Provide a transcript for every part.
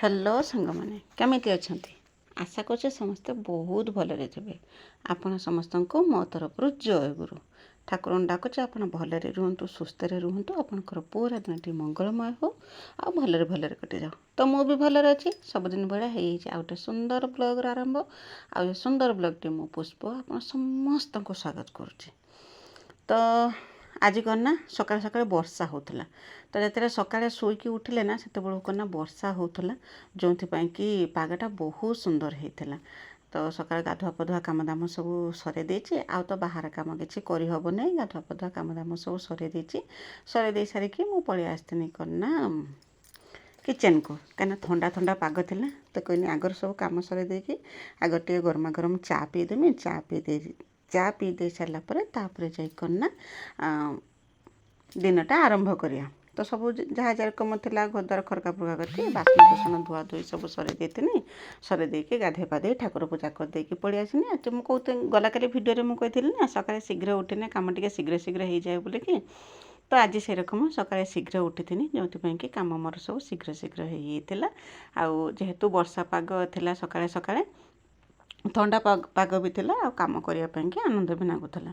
Hello सांग मैंने केमिति अछंती आशा करछे समस्ते बहुत भलरे थे। आपण समस्त को मो तरफ जय गुरु ठाकुर डाकुचे आप भलरे रुहतु सुस्थ रुहतु आपंकर पूरा दिनटी मंगलमय हो आ भलरे भलरे कटि जाओ। तो मु भी भलरे अच्छी सबुदिन भाया हो गोटे सुंदर ब्लॉग आरंभ आ सुंदर ब्लॉगटी मु पुष्प आप समस्त को स्वागत करुच्ची। तो आज करना सकाल सकाल वर्षा होता तो जो सकाଳେ शोईकी उठिले ना से करना वर्षा होता जो कि पागटा बहुत सुंदर होता। तो सकाल गाधुआ पधुआ काम दाम सब सरे देछि आ तो बाहर काम किसी करहब नहीं गाधुआ पधुआ काम दाम सब सरे देछि सरे दे सारिकी मु पळि आस्थिनी करना किचन को कहीं ठंडा ठंडा पाग थिला तो कहनी आगर सब काम सरे देकी आगर टे गरमा गरम चा पीदेमी चा पी दे सारा तापर जाना दिनटा आरंभ करिया। तो सब जहाँ जार कम थी घरद्वार खरका फुरका करके बासन बासन धुआ धुई सब सरे देती सरे देकी गाधे पाधे ठाकुर पूजा करदेकी पलि आसनी। तो मुझे गला काली भिडियो मुझे कही ना सकाଳେ शीघ्र उठिने कम टे शीघ्र शीघ्र हो जाए बोलिकी। तो आज से रकम सकाଳେ शीघ्र उठी जो कि कम मोर सब शीघ्र शीघ्र होता। आउ जेहेतु वर्षा पाग थिला सकाଳେ सकाଳେ ठंडा पाग भी थिला आ काम करने आनंद भी लगुला।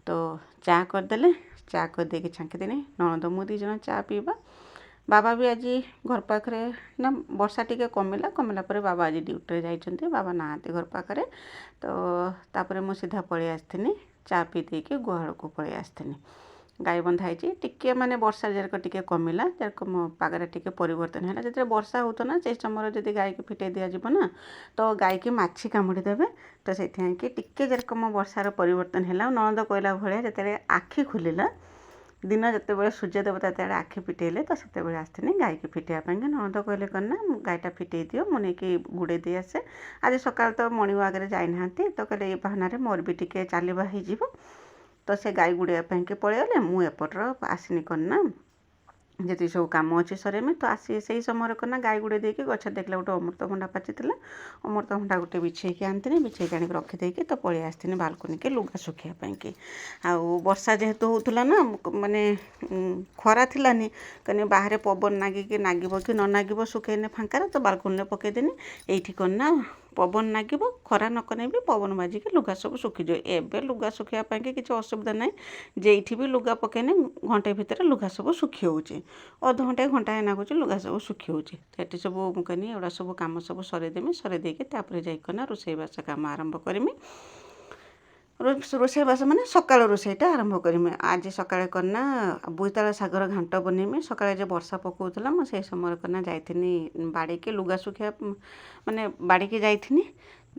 तो चा करदे चा करदे छांकीदेनी नणद मु दी जन चा पीवा। बाबा भी आज घर पाखे ना वर्षा टी कमिला पर बाबा आज ड्यूटी जाइछन्ति बाबा नहांती घर पाखे। तो तापर मु सीधा पलि आसथिनी चा पी देकी गुहाल को पलि आसथिनी। गाई बंधाई टिके माने वर्षा जरक टिके कमिला जरक पागरा टिके परिवर्तन है जो वर्षा होता ना से समय जब गाई की फिटे दिज्व ना तो गाई की माछी कामुड़ी देवे। तो से टिके जरक वर्षार परिवर्तन है ननद कहला भाया जो आखि खुलिला दिन जिते सूर्य देवता जो आखि फिटेले तो से आसनी गाई की फिटेवाई ननद कहले करना गाईटा फिटे दियो मुझे कि गुड़े दे आसे। आज सकाल तो मणिक आगे जाना तो कहले ये बहाना मोर भी टिके चलवा हो। तो से गाई गुड़ाई के पलैले मु एपटर आसनी करना जी सब कम अच्छे सरेमी। तो आसी से समय करना गाई गुड़े देकी गछ देखला गोटे अमृतभंडा पाची अमृतभंडा गोटे बिछेकी आनी बिछेकी आनी रखीदेकी तो पलि आसनी बालकनी के लुगा सुखाई। आउ वर्षा जेहेतु होता ना माने खरा थिलानी कहीं बाहर पवन नागिकी नागिब कि न नागिब सुखेने फांकार तो बालकनी पकईदेनी ये करना पवन नागिब खरा नकने भी पवन बाजिकी लुगा सब सुखीज। एवं लुगा सुखापी किसी असुविधा ना जेठी भी लुगा पकईने घंटे भितर लुगा सब सुखी होचे अधघंटे घंटाए नागुच लुगा सब सुखी होचे। तो सब मुझे एवं सब कम सब सरेदेमी सरे देकी तापर जाइना रोषेईबास काम आरंभ करमी। रोषेईबास माने सकाळ रोषेईटा आरंभ करमी। आज सकाळे करना बोईताल सागर घांट बनईमी सकाळे जो वर्षा पकाउला मुझे समय करना जाइथिनी बाड़ी के लुगा सुखा माने बाड़ी के जाइथिनी।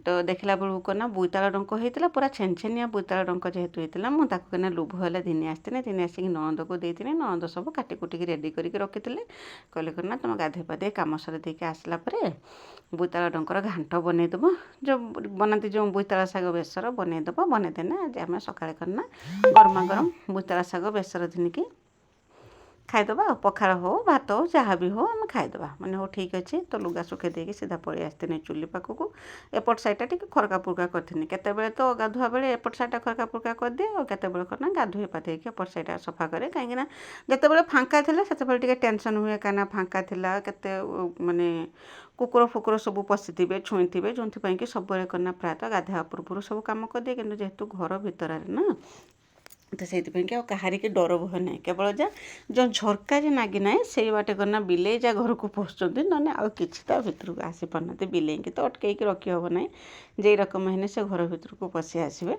तो देखला बेलू करना बोईताल डंक होता पूरा छेनछेनिया बोईताल डंक जेहेतु होता मुझे कहना लुभ है दिने आसती दिने आसिक ननद को देती ननद सब काटिकुटिक रेडी करके रखी कहले करना तुम गाधे पाधे कम सर देके आसला बोईताल डंकर घांट बनईदेव जो बनाती जो बोईताल शाग बेसर बनईदेव बनईदेना आज आम सकाଳେ करना गरमा गरम बोईताल शाग बेसर दिनकी खाईदबा पखाड़ हो भात हो जहाँ भी हो आम खाईदबा मैंने हो ठीक अच्छे। तो लुगा सुखे देकी सीधा पलि आसती चुली पाखक एपट साइडटा टी खरका पुरका करथिनी केतेबेले तो गाधुआ बेले एपट साइडटा खरका पुरका करदिए और केतेबेले करना गाधोई पाधेकी एपट साइडटा सफा करे कहीं जितेबाला फांका थिला सेतेबेले टिके टेंशन हुए कहीं फांका थिला केते माने कुकुर फुकुर सब पशिथे छुईथे जो कि सब करना प्रायतः गाधा पूर्व सब कम करदिए कि जेहेतु घर भितर ना तो से कहार की डर भय ना केवल जो झरका जो नागी ना से बाटे करना बिले जा घर को पशुंट ना आउ कि भितर को आसी पारना बिले की तो अटकईकी रखी हम ना जे रकम है से घर भर को पशि आसवे।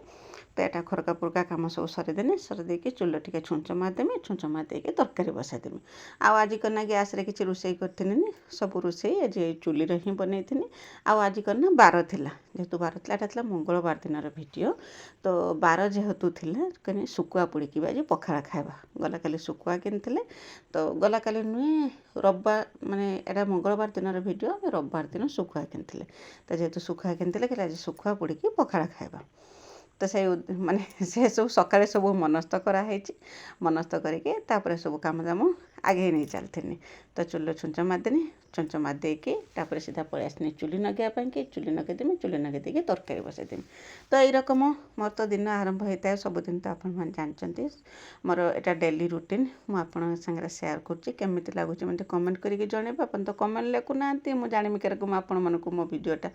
तो यहाँ खरका पुरका कम सब सरेदेने सरेदेकी चूल टे छुंच मारदेमी छुंच मारदेकी तरकारी बसाईदेमी। आज करना गैस रे किसी रोषे करी सब रोषे आज चूली ही बनई आज करना बार थिला जेहेतु बार थिला एटा मंगलवार दिन भिडियो। तो बार जेहेतु थिला कहीं शुकुआ पोड़िकी आज पखाड़ खाइबा गला काली शुकुआ किनथिले तो गला काली नुहे रविवार माने एटा मंगलवार दिन भिडियो रविवार दिन शुकुआ किनथिले। तो जेहेतु शुकुआ किनथिले कि आज शुकुआ पोड़िकी पखाड़ खाइबा। तो से माने से सब सकाळे सब मनस्थ कराई मनस्थ करके सब काम दाम ଆଗେଇ ନେଇ ଚାଲିଥିନି। ତ ଚୁଲିରେ ଛୁଞ୍ଚ ମାରିଦେନି, ଛୁଞ୍ଚ ମାରି ଦେଇକି ତାପରେ ସିଧା ପଳେଇ ଆସିନି ଚୁଲି ଲଗେଇବା ପାଇଁକି। ଚୁଲି ଲଗେଇଦେମି, ଚୁଲି ଲଗେଇ ଦେଇକି ତରକାରୀ ବସେଇଦେମି। ତ ଏଇ ରକମ ମୋର ତ ଦିନ ଆରମ୍ଭ ହେଇଥାଏ। ସବୁଦିନ ତ ଆପଣମାନେ ଜାଣିଛନ୍ତି ମୋର ଏଇଟା ଡେଲି ରୁଟିନ୍। ମୁଁ ଆପଣଙ୍କ ସାଙ୍ଗରେ ସେୟାର କରୁଛି। କେମିତି ଲାଗୁଛି ମୋତେ କମେଣ୍ଟ କରିକି ଜଣାଇବେ। ଆପଣ ତ କମେଣ୍ଟ ଲେଖୁନାହାନ୍ତି, ମୁଁ ଜାଣିବି କେରକ ମୁଁ ଆପଣମାନଙ୍କୁ ମୋ ଭିଡ଼ିଓଟା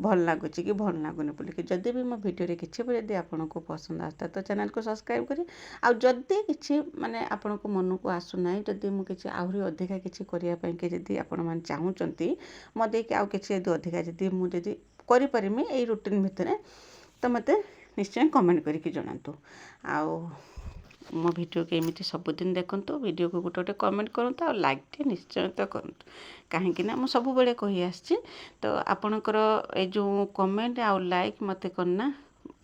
ଭଲ ଲାଗୁଛି କି ଭଲ ଲାଗୁନି ବୋଲିକି। ଯଦି ବି ମୋ ଭିଡ଼ିଓରେ କିଛି ବି ଯଦି ଆପଣଙ୍କୁ ପସନ୍ଦ ଆସିଥାଏ ତ ଚ୍ୟାନେଲକୁ ସବସ୍କ୍ରାଇବ୍ କରି, ଆଉ ଯଦି କିଛି ମାନେ ଆପଣଙ୍କ ମନକୁ ଆସୁନାହିଁ, ଯଦି ମୁଁ କିଛି ଆହୁରି ଅଧିକା କିଛି କରିବା ପାଇଁକି ଯଦି ଆପଣମାନେ ଚାହୁଁଛନ୍ତି ମୋ ଦେଇକି ଆଉ କିଛି ଯଦି ଅଧିକା ଯଦି ମୁଁ ଯଦି କରିପାରିମି ଏଇ ରୁଟିନ୍ ଭିତରେ, ତ ମୋତେ ନିଶ୍ଚୟ କମେଣ୍ଟ କରିକି ଜଣାନ୍ତୁ। ଆଉ ମୋ ଭିଡ଼ିଓକୁ ଏମିତି ସବୁଦିନ ଦେଖନ୍ତୁ। ଭିଡ଼ିଓକୁ ଗୋଟେ ଗୋଟେ କମେଣ୍ଟ କରନ୍ତୁ, ଆଉ ଲାଇକ୍ଟେ ନିଶ୍ଚୟ କରନ୍ତୁ। କାହିଁକିନା ମୁଁ ସବୁବେଳେ କହି ଆସିଛି, ତ ଆପଣଙ୍କର ଏଇ ଯେଉଁ କମେଣ୍ଟ ଆଉ ଲାଇକ୍ ମୋତେ କରନା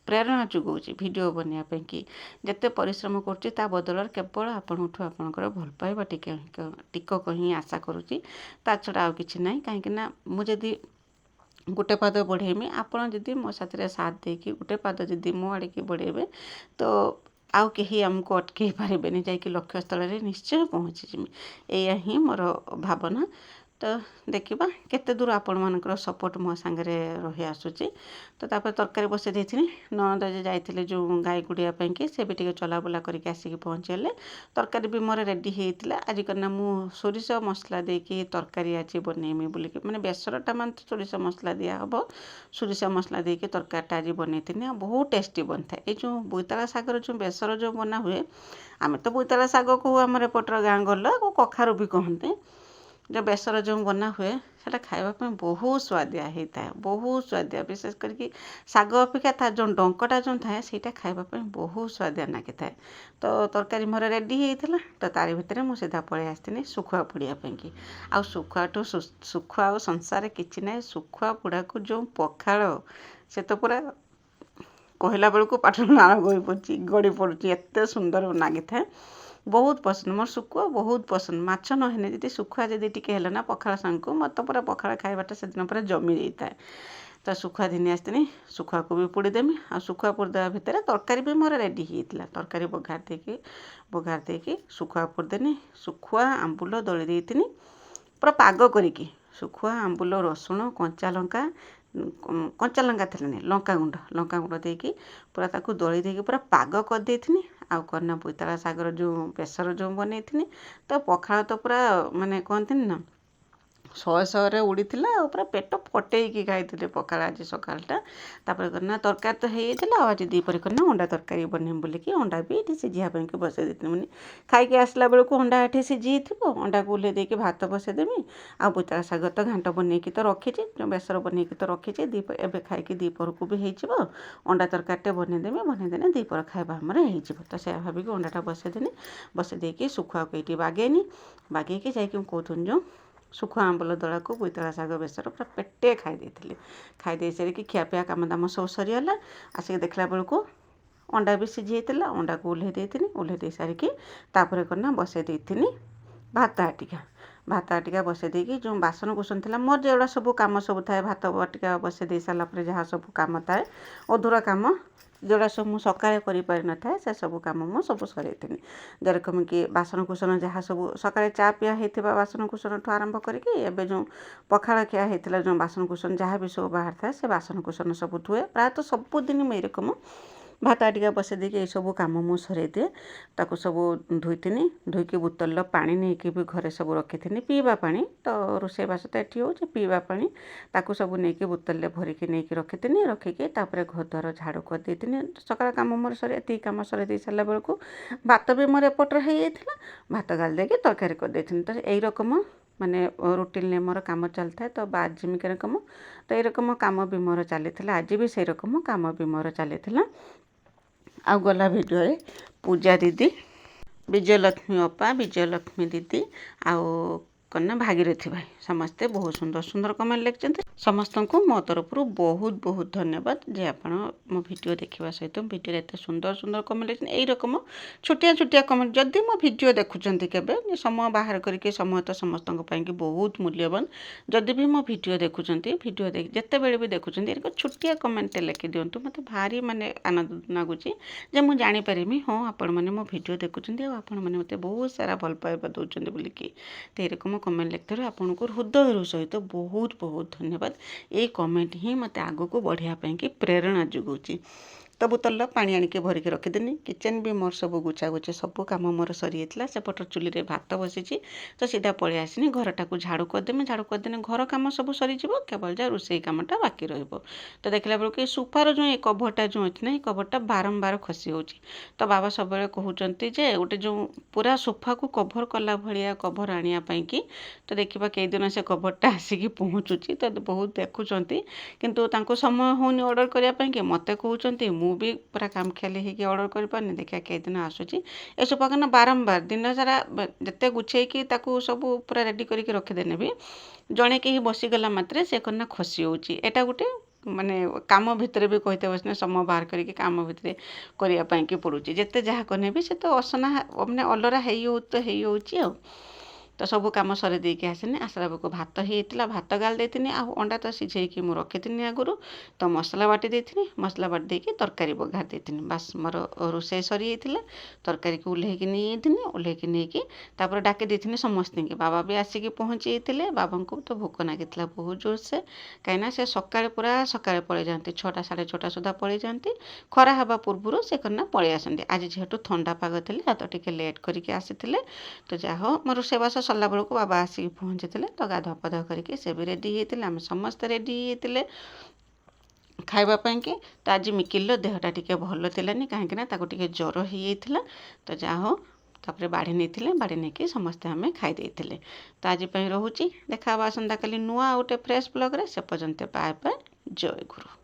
ପ୍ରେରଣା ଯୋଗାଉଛି ଭିଡ଼ିଓ ବନେଇବା ପାଇଁକି। ଯେତେ ପରିଶ୍ରମ କରୁଛି ତା ବଦଳରେ କେବଳ ଆପଣଙ୍କଠୁ ଆପଣଙ୍କର ଭଲ ପାଇବା ଟିକକ ହିଁ ଆଶା କରୁଛି। ତା ଛଡ଼ା ଆଉ କିଛି ନାହିଁ। କାହିଁକିନା ମୁଁ ଯଦି ଗୋଟେ ପାଦ ବଢ଼େଇମି, ଆପଣ ଯଦି ମୋ ସାଥିରେ ସାଥ ଦେଇକି ଗୋଟେ ପାଦ ଯଦି ମୋ ଆଡ଼ିକି ବଢ଼େଇବେ, ତ ଆଉ କେହି ଆମକୁ ଅଟକେଇ ପାରିବେନି। ଯାଇକି ଲକ୍ଷ୍ୟସ୍ଥଳରେ ନିଶ୍ଚୟ ପହଞ୍ଚିଯିମି। ଏଇଆ ହିଁ ମୋର ଭାବନା। ତ ଦେଖିବା କେତେ ଦୂର ଆପଣମାନଙ୍କର ସପୋର୍ଟ ମୋ ସାଙ୍ଗରେ ରହି ଆସୁଛି। ତ ତାପରେ ତରକାରୀ ବସାଇ ଦେଇଥିଲି। ନଣନ୍ଦ ଯେ ଯାଇଥିଲେ ଯେଉଁ ଗାଈ ଗୁଡ଼ିବା ପାଇଁକି, ସେ ବି ଟିକେ ଚଲାବୁଲା କରିକି ଆସିକି ପହଞ୍ଚିଗଲେ। ତରକାରୀ ବି ମୋର ରେଡ଼ି ହେଇଥିଲା। ଆଜି କରିନା ମୁଁ ସୋରିଷ ମସଲା ଦେଇକି ତରକାରୀ ଆଜି ବନେଇମି ବୋଲିକି, ମାନେ ବେସରଟା ମାନେ ତ ସୋରିଷ ମସଲା ଦିଆହେବ। ସୋରିଷ ମସଲା ଦେଇକି ତରକାରୀଟା ଆଜି ବନେଇଥିଲି। ଆଉ ବହୁତ ଟେଷ୍ଟି ବନିଥାଏ। ଏଇ ଯେଉଁ ବୋଇତାଳ ଶାଗର ଯେଉଁ ବେସର ଯେଉଁ ବନା ହୁଏ, ଆମେ ତ ବୋଇତାଳ ଶାଗ କହୁ, ଆମର ଏପଟର ଗାଁ ଗହଳିରେ କଖାରୁ ବି କହନ୍ତି। ଯେଉଁ ବେସର ଯେଉଁ ବନା ହୁଏ ସେଇଟା ଖାଇବା ପାଇଁ ବହୁତ ସୁଆଦିଆ ହେଇଥାଏ, ବହୁତ ସୁଆଦିଆ। ବିଶେଷ କରିକି ଶାଗ ଅପେକ୍ଷା ତା ଯେଉଁ ଡଙ୍କଟା ଯେଉଁ ଥାଏ ସେଇଟା ଖାଇବା ପାଇଁ ବହୁତ ସୁଆଦିଆ ଲାଗିଥାଏ। ତ ତରକାରୀ ମୋର ରେଡ଼ି ହେଇଥିଲା। ତ ତାରି ଭିତରେ ମୁଁ ସିଧା ପଳେଇ ଆସିଥିଲି ଶୁଖୁଆ ପୋଡ଼ିବା ପାଇଁକି। ଆଉ ଶୁଖୁଆ ଆଉ ସଂସାରରେ କିଛି ନାହିଁ। ଶୁଖୁଆ ପୋଡ଼ାକୁ ଯେଉଁ ପଖାଳ, ସେ ତ ପୁରା କହିଲା ବେଳକୁ ପାଟିରୁ ନାଳ ଗଡ଼ି ପଡ଼ୁଛି, ଏତେ ସୁନ୍ଦର ଲାଗିଥାଏ। ବହୁତ ପସନ୍ଦ ମୋର ଶୁଖୁଆ, ବହୁତ ପସନ୍ଦ। ମାଛ ନହେଲେ ଯଦି ଶୁଖୁଆ ଯଦି ଟିକେ ହେଲେ ନା ପଖାଳ ସାଙ୍ଗକୁ, ମୋତେ ପୁରା ପଖାଳ ଖାଇବାଟା ସେଦିନ ପୁରା ଜମି ଯାଇଥାଏ। ତ ଶୁଖୁଆ ଘିନି ଆସିଥିଲି। ଶୁଖୁଆକୁ ବି ପୋଡ଼ିଦେମି। ଆଉ ଶୁଖୁଆ ପୋଡ଼ିଦେବା ଭିତରେ ତରକାରୀ ବି ମୋର ରେଡ଼ି ହେଇଥିଲା। ତରକାରୀ ବଘାରି ଦେଇକି ଶୁଖୁଆ ପୋଡ଼ିଦେନି। ଶୁଖୁଆ ଆମ୍ବୁଲ ଦଳି ଦେଇଥିଲି ପୁରା ପାଗ କରିକି। ଶୁଖୁଆ ଆମ୍ବୁଲ, ରସୁଣ, କଞ୍ଚା ଲଙ୍କା ଥିଲେ ନାହିଁ, ଲଙ୍କାଗୁଣ୍ଡ ଦେଇକି ପୁରା ତାକୁ ଦଳି ଦେଇକି ପୁରା ପାଗ କରିଦେଇଥିଲି। ଆଉ କନା ବୋଇତାଳ ଶାଗର ଯେଉଁ ବେସର ଯେଉଁ ବନେଇଥିଲି, ତ ପଖାଳ ତ ପୁରା ମାନେ କହନ୍ତିନି ନା ଶହେ ଉଡ଼ିଥିଲା। ଆଉ ପୁରା ପେଟ ଫଟେଇକି ଖାଇଥିଲି ପଖାଳ ଆଜି ସକାଳଟା। ତାପରେ କରିନା ତରକାରୀ ତ ହେଇଯାଇଥିଲା। ଆଉ ଆଜି ଦ୍ୱିପହରେ କରିନା ଅଣ୍ଡା ତରକାରୀ ବନେଇବି ବୋଲିକି ଅଣ୍ଡା ବି ଏଠି ସିଝିବା ପାଇଁକି ବସାଇ ଦେଇଥିଲି। ମାନେ ଖାଇକି ଆସିଲା ବେଳକୁ ଅଣ୍ଡା ଏଠି ସିଝିଯାଇଥିବ, ଅଣ୍ଡାକୁ ଓହ୍ଲେଇ ଦେଇକି ଭାତ ବସାଇଦେମି। ଆଉ ବୋଇତାଳ ଶାଗ ତ ଘାଣ୍ଟ ବନେଇକି ତ ରଖିଛି, ବେସର ବନେଇକି ତ ରଖିଛି। ଏବେ ଖାଇକି ଦ୍ୱିପହରକୁ ବି ହେଇଯିବ। ଅଣ୍ଡା ତରକାରୀଟେ ବନେଇଦେମି, ବନେଇଦେଲେ ଦ୍ୱିପହର ଖାଇବା ଆମର ହେଇଯିବ। ତ ସେୟା ଭାବିକି ଅଣ୍ଡାଟା ବସାଇଦେନି। ବସାଇ ଦେଇକି ଶୁଖୁଆକୁ ଏଇଠି ବାଗେଇକି ଯାଇକି ମୁଁ କହୁଥିଲି ଯେଉଁ ଶୁଖୁଆ ଆମ୍ବୁଲ ଦଳାକୁ ବୋଇତାଳ ଶାଗ ବେସର ପୁରା ପେଟେ ଖାଇ ଦେଇଥିଲି। ଖାଇ ଦେଇ ସାରିକି ଖିଆପିଆ କାମ ଦାମ ସବୁ ସରିଗଲା। ଆସିକି ଦେଖିଲା ବେଳକୁ ଅଣ୍ଡା ବି ସିଝି ଯାଇଥିଲା। ଅଣ୍ଡାକୁ ଓହ୍ଲେଇ ଦେଇ ସାରିକି ତାପରେ କରିନା ବସାଇ ଦେଇଥିଲି ଭାତ ଆଟିକା ବସାଇ ଦେଇକି ଯେଉଁ ବାସନ କୁସନ ଥିଲା ମୋର ଯେଗୁଡ଼ା ସବୁ କାମ ସବୁ ଥାଏ, ଭାତ ଆଟିକା ବସାଇ ଦେଇ ସାରିଲା ପରେ ଯାହା ସବୁ କାମ ଥାଏ, ଅଧୁରା କାମ ଯେଉଁଗୁଡ଼ା ସବୁ ମୁଁ ସକାଳେ କରିପାରିନଥାଏ, ସେସବୁ କାମ ମୁଁ ସବୁ ସରାଇଥିଲି। ଯେରକମ କି ବାସନ କୁସନ ଯାହା ସବୁ ସକାଳେ ଚା ପିଆ ହେଇଥିବା ବାସନ କୁସନଠୁ ଆରମ୍ଭ କରିକି ଏବେ ଯେଉଁ ପଖାଳ ଖିଆ ହେଇଥିଲା ଯେଉଁ ବାସନ କୁସନ ଯାହା ବି ସବୁ ବାହାରିଥାଏ, ସେ ବାସନ କୁସନ ସବୁ ଧୁଏ। ପ୍ରାୟତଃ ସବୁଦିନ ମୁଁ ଏରକମ ଭାତ ଆଟିକା ବସାଇ ଦେଇକି ଏଇସବୁ କାମ ମୁଁ ସରାଇ ଦିଏ। ତାକୁ ସବୁ ଧୋଇକି ବୋତଲର ପାଣି ନେଇକି ବି ଘରେ ସବୁ ରଖିଥିଲି, ପିଇବା ପାଣି। ତ ରୋଷେଇବାସ ତ ଏଠି ହେଉଛି, ପିଇବା ପାଣି ତାକୁ ସବୁ ନେଇକି ବୋତଲରେ ଭରିକି ନେଇକି ରଖିକି ତାପରେ ଘର ଦ୍ୱାର ଝାଡ଼ୁ କରିଦେଇଥିଲି। ସକାଳ କାମ ମୋର ଏତିକି କାମ ସରାଇ ଦେଇ ସାରିଲା ବେଳକୁ ଭାତ ବି ମୋର ଏପଟରେ ହେଇଯାଇଥିଲା। ଭାତ ଗାଳି ଦେଇକି ତରକାରୀ କରିଦେଇଥିଲି। ତ ଏଇ ରକମ ମାନେ ରୁଟିନ୍ରେ ମୋର କାମ ଚାଲିଥାଏ। ତ ଯେମିତି ରକମ ତ ଏଇ ରକମ କାମ ବି ମୋର ଚାଲିଥିଲା। ଆଜି ବି ସେଇ ରକମ କାମ ବି ମୋର ଚାଲିଥିଲା। ଆଉ ଗଲା ଭିଡ଼ିଓରେ ପୂଜା ଦିଦି, ବିଜୟଲକ୍ଷ୍ମୀ ଅପା, ବିଜୟଲକ୍ଷ୍ମୀ ଦିଦି ଆଉ कन्या भागीरथी भाई समस्ते बहुत सुंदर सुंदर कमेंट लिखते समस्त को मो तरफ बहुत बहुत धन्यवाद जे आप मो वीडियो देखा सहित वीडियो एत सुंदर सुंदर कमेंट लिखते यही रकम छोटिया छोटिया कमेंट जदि मो वीडियो देखुंत के समय बाहर करके समय तो समस्त बहुत मूल्यवान जदि भी मो वीडियो देखुं वीडियो जिते बड़े भी देखुं एक छोटिया कमेंट लिखि दिंतु मत भारी माने आनंद लगुच जे मुझे जानीपरमी हाँ आपण मैंने मो वीडियो देखुं आपण मैंने मत बहुत सारा भल पाइबा दौरान बोलिकी तो यकम कमेंट लिखते आपन को हृदय सहित बहुत बहुत धन्यवाद ये कमेंट ही मत आग को बढ़ापी कि प्रेरणा जुगुची तो बोतल पानी आणिके भरिक रखिदेनी किचेन भी मोर सब गुचा गुचे सब कम मोर सरी जाता सेपट चुली रे भात बसी तो सीधा पलि आसनी घरटा को झाड़ू करदेमी झाड़ू करदेने घर कम सब सरी केवल जा रोसई कमटा बाकी रहिबो तो देखला बेलू सोफार जो ये कभरटा जो अच्छी ना ये कभरटा बारंबार खसी होची तो बाबा सब कहते जे गोटे जो पूरा सोफा को कभर कला भाया कभर आने कि तो देखा कई दिन से कभरटा आसिकी पहुँचुची तो बहुत देखुंट किंतु तांको समय होनी ऑर्डर करने मत कहते मु भी पूरा काम खेली होगी ऑर्डर कर पारनी देखा कई दिन आसूची ए सोफा कना बारंबार दिन सारा जिते गुछेकी ताकू सब पूरा रेडी करके रखिदेने भी जड़े कहीं बसीगला मात्रे से कना खसी होची एटा गोटे माने काम भितर भी कहते बसने समय बाहर करके काम भितर करने की पड़ुची जिते जहाँ कने भी से तो असना मैंने अलरा हो तो सब कम सरी देके आसनी आसला बेक भात होता भात गाल देती आ अंडा तो सिझेकी मुझे रखी आगुरी तो मसला बाटी देती मसला बाटी देकी तरकारी बघार देती बास मोर रोषे सरी जाता तरकारी को ओह्लैकी नहीं ओह्लैकी नहीं डाकी देती समस्त की बाबा भी आसिकी पहुँची जाते बाबा को तो भोक लगी बहुत जोर से कहीं से सका पूरा सका पलि जाती 6टा 6:30 सुधा पलि जाती खरा हवा पूर्व से करना पलि आसती आज जेहेतु ठंडा पाग थे तो टे लेट करके आसी तो जहाँ मोर रोषेबास सरला बेलू बाबा आसिक पहुँची तो गाधुआ पाधुआ करके से भी रेडी होते आम समस्ते रेडी होते खावापाई कि तो आज मिकिल देहटा टी भल थी कहीं ज्वर हो जाता तो जहाँ हो तापर बाढ़ी नहीं समस्ते आम खाई तो आज रोचे देखा आसंता काली नुआ गोटे फ्रेश ब्लॉग रे से पर्यंत बाय बाय जय गुरु।